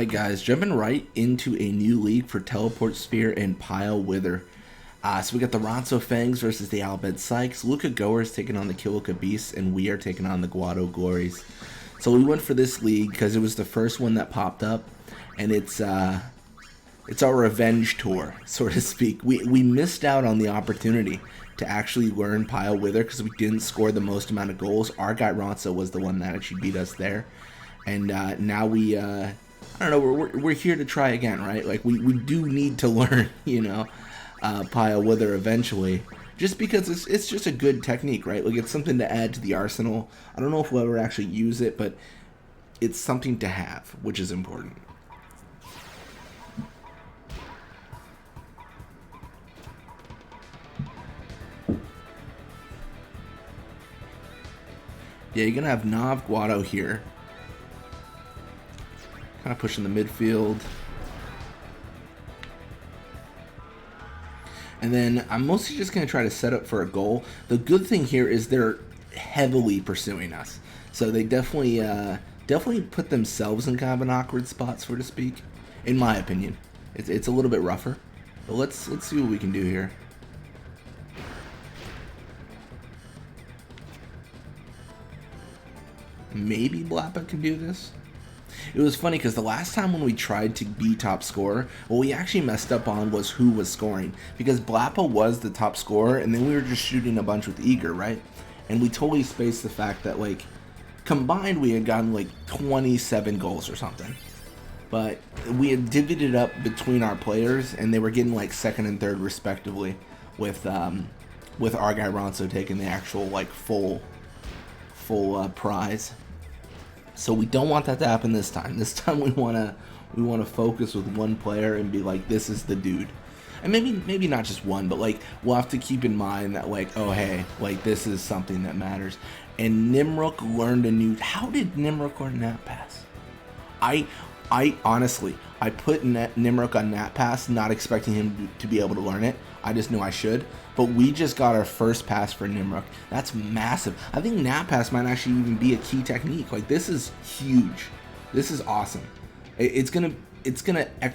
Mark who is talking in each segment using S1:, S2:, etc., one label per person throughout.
S1: Alright guys, jumping right into a new league for Teleport Sphere and Pile Wither. So we got the Ronso Fangs versus the Bhed Psyches. Luca Goers taking on the Kilika Beasts, and we are taking on the Guado Glories. So we went for this league because it was the first one that popped up, and it's our revenge tour, so to speak. We missed out on the opportunity to actually learn Pile Wither because we didn't score the most amount of goals. Our guy Ronso was the one that actually beat us there, and now we I don't know, we're here to try again, right? Like we do need to learn, Pile Wither eventually, just because it's just a good technique, right? Like it's something to add to the arsenal. I don't know if we'll ever actually use it, but it's something to have, which is important. Yeah, you're gonna have Nav Guado here. Kind of pushing the midfield. And then I'm mostly just going to try to set up for a goal. The good thing here is they're heavily pursuing us. So they definitely put themselves in kind of an awkward spot, so to speak. In my opinion. It's a little bit rougher. But let's see what we can do here. Maybe Blappa can do this. It was funny because the last time when we tried to be top scorer, what we actually messed up on was who was scoring. Because Blappa was the top scorer, and then we were just shooting a bunch with Eager, right? And we totally spaced the fact that, like, combined we had gotten, like, 27 goals or something. But we had divvied it up between our players, and they were getting, like, second and third respectively, with our guy Ronso taking the actual, like, full prize. So we don't want that to happen this time. This time we wanna focus with one player and be like, this is the dude. And maybe not just one, but like we'll have to keep in mind that, like, oh hey, like this is something that matters. And Nimruk learned a new. How did Nimruk learn Nat Pass? I honestly, I put Nimruk on Nat Pass, not expecting him to be able to learn it. I just knew I should. But we just got our first pass for Nimruk. That's massive. I think Nat Pass might actually even be a key technique. Like, this is huge. This is awesome. It's gonna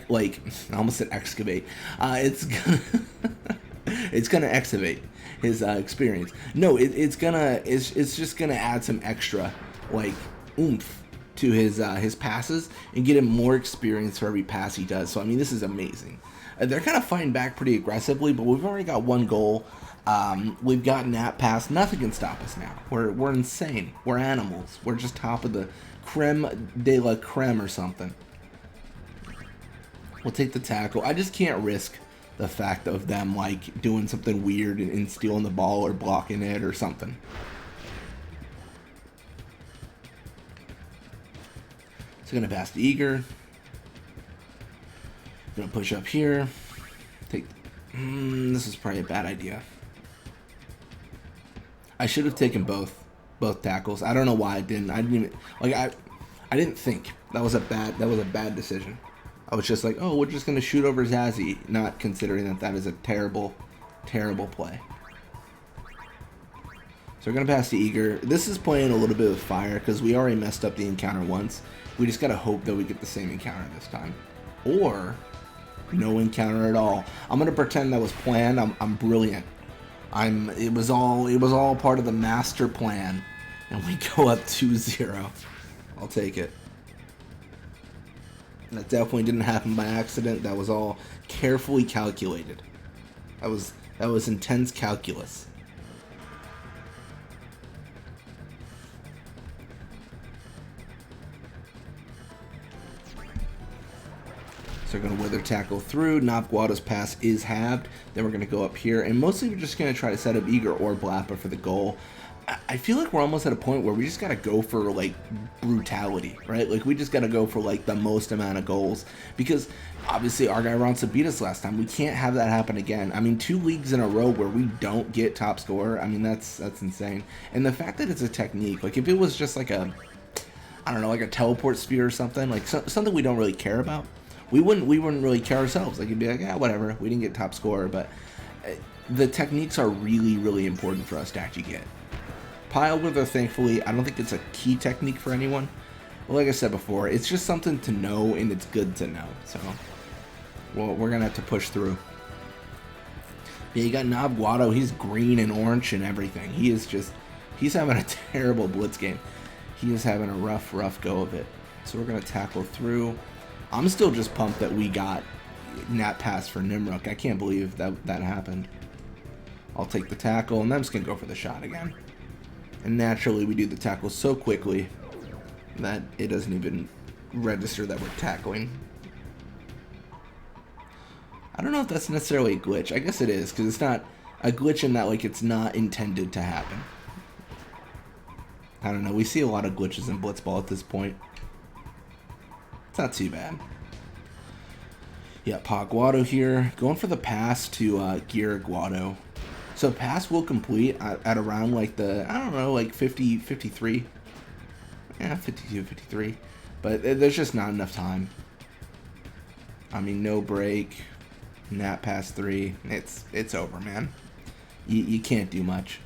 S1: like, I almost said excavate. It's gonna excavate his experience. No, it's just gonna add some extra, like, oomph to his passes and get him more experience for every pass he does. So I mean, this is amazing. They're kind of fighting back pretty aggressively, but we've already got one goal. We've got Nat Pass. Nothing can stop us now. We're insane. We're animals. We're just top of the creme de la creme or something. We'll take the tackle. I just can't risk the fact of them, like, doing something weird and stealing the ball or blocking it or something. So gonna pass to Eager. Gonna push up here. Take. This is probably a bad idea. I should have taken both tackles. I don't know why I didn't. I didn't even, like, I didn't think that was a bad decision. I was just like, oh, we're just gonna shoot over Zazzy, not considering that is a terrible play. So we're gonna pass to Eager. This is playing a little bit of fire because we already messed up the encounter once. We just gotta hope that we get the same encounter this time, or no encounter at all. I'm gonna pretend that was planned. I'm brilliant. It was all part of the master plan, and we go up 2-0. I'll take it. That definitely didn't happen by accident. That was all carefully calculated. That was intense calculus. So we're going to wither tackle through. Nav Guado's pass is halved. Then we're going to go up here. And mostly we're just going to try to set up Eager or Blappa for the goal. I feel like we're almost at a point where we just got to go for, like, brutality, right? Like, we just got to go for, like, the most amount of goals. Because, obviously, our guy Ronso beat us last time. We can't have that happen again. I mean, 2 leagues in a row where we don't get top scorer, I mean, that's insane. And the fact that it's a technique, like, if it was just like a, I don't know, like a teleport sphere or something, like something we don't really care about, we wouldn't really care ourselves. Like, it'd be like, yeah, whatever, we didn't get top scorer. But the techniques are really, really important for us to actually get. Pile Wither, thankfully, I don't think it's a key technique for anyone. like I said before, it's just something to know, and it's good to know. So, well, we're gonna have to push through. Yeah, you got Guado. He's green and orange and everything. He's having a terrible blitz game. He is having a rough go of it. So we're gonna tackle through. I'm still just pumped that we got nap pass for Nimruk. I can't believe that happened. I'll take the tackle, and I'm just gonna go for the shot again. And naturally, we do the tackle so quickly that it doesn't even register that we're tackling. I don't know if that's necessarily a glitch. I guess it is, because it's not a glitch in that, like, it's not intended to happen. I don't know. We see a lot of glitches in Blitzball at this point. It's not too bad. Yeah, Guado here. Going for the pass to Gear Guado. So pass will complete at around, like, the, I don't know, like 50, 53. Yeah, 52, 53. But there's just not enough time. I mean, no break. Nap pass 3. It's over, man. You can't do much.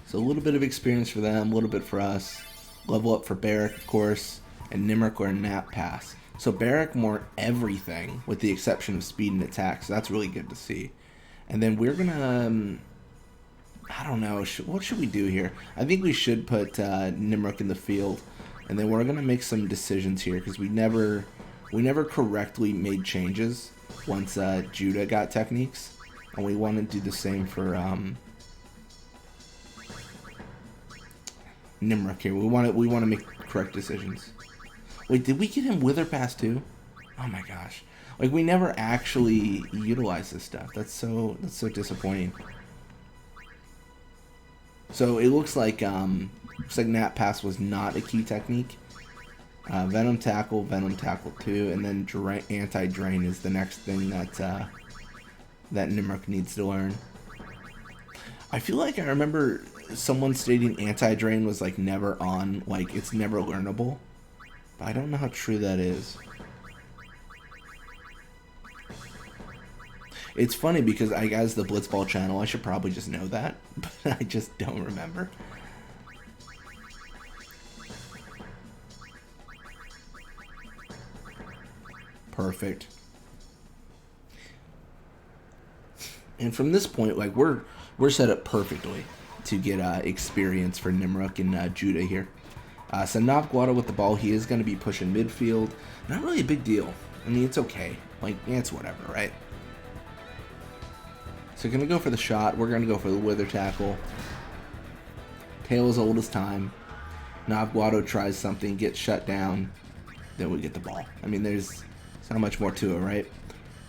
S1: So a little bit of experience for them, a little bit for us. Level up for Barrack, of course, and Nimruk or Nap pass. So Barrack more everything, with the exception of speed and attack. So that's really good to see. And then we're gonna, I don't know, what should we do here? I think we should put Nimruk in the field, and then we're gonna make some decisions here because we never correctly made changes once Judah got techniques, and we want to do the same for Nimruk here. We want to make correct decisions. Wait, did we get him Wither Pass too? Oh my gosh! Like, we never actually utilized this stuff. That's so disappointing. So it looks like Nap Pass was not a key technique. Venom Tackle 2, and then Anti-Drain is the next thing that Nimruk needs to learn. I feel like I remember someone stating Anti-Drain was, like, never on, like, it's never learnable. But I don't know how true that is. It's funny because as the Blitzball channel, I should probably just know that, but I just don't remember. Perfect. And from this point, like, we're set up perfectly to get experience for Nimruk and Judah here. So Guado with the ball, he is going to be pushing midfield. Not really a big deal. I mean, it's okay. Like, yeah, it's whatever, right? So going to go for the shot. We're going to go for the Wither Tackle. Tale as old as time. Guado tries something, gets shut down. Then we get the ball. I mean, there's not much more to it, right?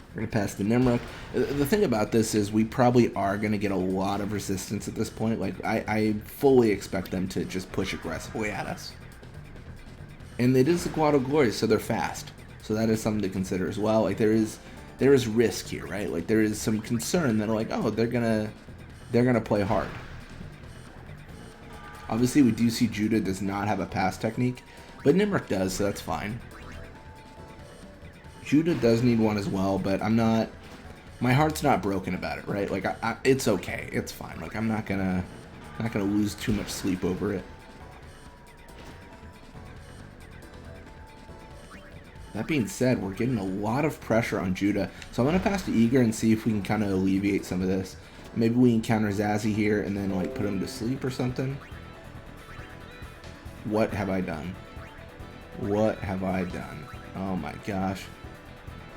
S1: We're going to pass to Nimruk. The thing about this is we probably are going to get a lot of resistance at this point. Like, I fully expect them to just push aggressively at us. And it is the Guado Glories, so they're fast. So that is something to consider as well. Like, there is risk here, right? Like, there is some concern that, like, oh, they're gonna play hard. Obviously, we do see Judah does not have a pass technique, but Nimruk does, so that's fine. Judah does need one as well, but my heart's not broken about it, right? Like, it's okay, it's fine. Like, I'm not gonna lose too much sleep over it. That being said, we're getting a lot of pressure on Judah, so I'm gonna pass to Eager and see if we can kind of alleviate some of this. Maybe we encounter Zazzy here and then, like, put him to sleep or something. What have I done? What have I done? Oh my gosh.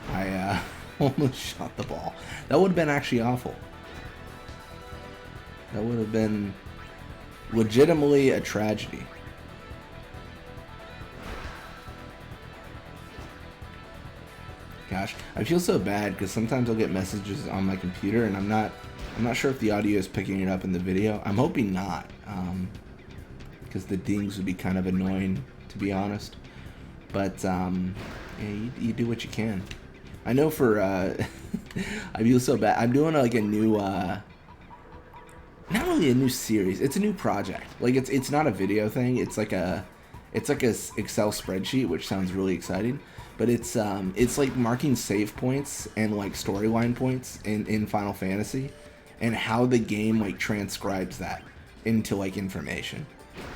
S1: I almost shot the ball. That would have been actually awful. That would have been legitimately a tragedy. Gosh, I feel so bad because sometimes I'll get messages on my computer and I'm not sure if the audio is picking it up in the video. I'm hoping not, because the dings would be kind of annoying, to be honest. But yeah, you do what you can. I know for I feel so bad. I'm doing like a new not really a new series. It's a new project. Like, it's not a video thing. It's like a Excel spreadsheet, which sounds really exciting. But it's like marking save points and, like, storyline points in Final Fantasy, and how the game, like, transcribes that into, like, information.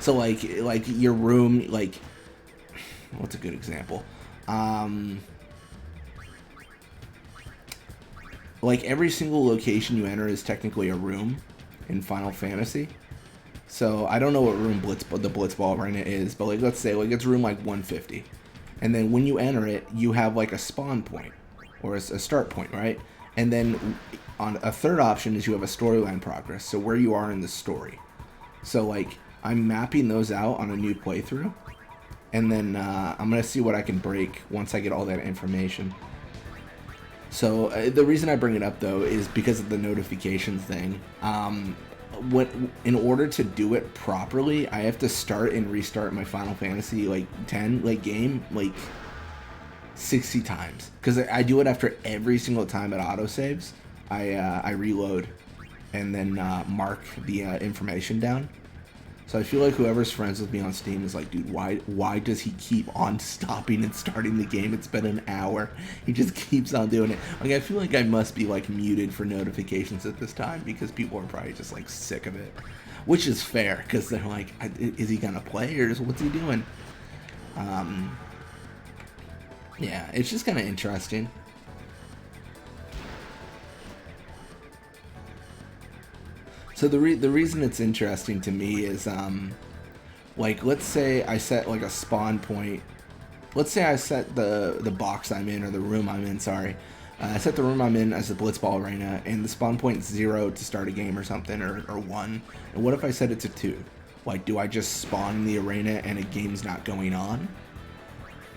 S1: So like your room, like, what's a good example? Like every single location you enter is technically a room in Final Fantasy. So I don't know what room the Blitzball Arena is, but like let's say like it's room like 150, and then when you enter it, you have like a spawn point or a start point, right? And then on a third option is you have a storyline progress, so where you are in the story. So like I'm mapping those out on a new playthrough, and then I'm gonna see what I can break once I get all that information. So the reason I bring it up though is because of the notifications thing. In order to do it properly, I have to start and restart my Final Fantasy like 10 like game like 60 times because I do it after every single time it autosaves. I reload and then mark the information down. So I feel like whoever's friends with me on Steam is like, dude, why does he keep on stopping and starting the game? It's been an hour. He just keeps on doing it. Like, I feel like I must be like muted for notifications at this time because people are probably just like sick of it, which is fair because they're like, is he gonna play or what's he doing? Yeah, it's just kind of interesting. So the reason it's interesting to me is, like, let's say I set like a spawn point. Let's say I set the box I'm in or the room I'm in. Sorry, I set the room I'm in as the Blitzball Arena, and the spawn point's 0 to start a game or something, or 1. And what if I set it to 2? Like, do I just spawn in the arena and a game's not going on?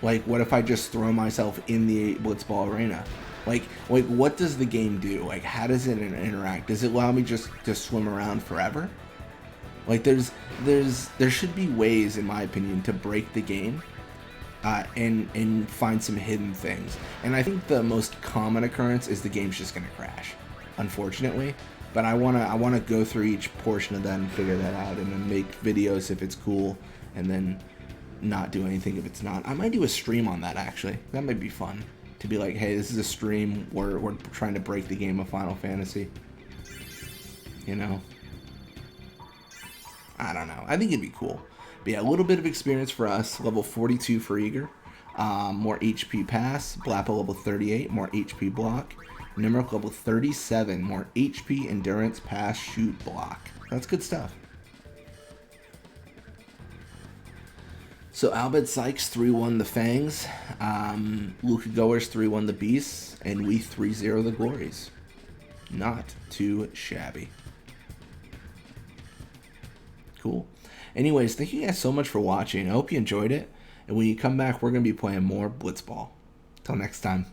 S1: Like, what if I just throw myself in the Blitzball Arena? Like what does the game do? Like, how does it interact? Does it allow me just to swim around forever? Like, there should be ways, in my opinion, to break the game, and find some hidden things. And I think the most common occurrence is the game's just gonna crash, unfortunately. But I wanna go through each portion of that and figure that out, and then make videos if it's cool, and then not do anything if it's not. I might do a stream on that actually. That might be fun. To be like, hey, this is a stream where we're trying to break the game of Final Fantasy. You know? I don't know. I think it'd be cool. But yeah, a little bit of experience for us. Level 42 for Eager. More HP pass. Blappa level 38. More HP block. Nimeric level 37. More HP, endurance, pass, shoot, block. That's good stuff. So Albed Psyches 3-1 the Fangs, Luca Goers 3-1 the Beasts, and we 3-0 the Glories. Not too shabby. Cool. Anyways, thank you guys so much for watching. I hope you enjoyed it. And when you come back, we're going to be playing more Blitzball. Till next time.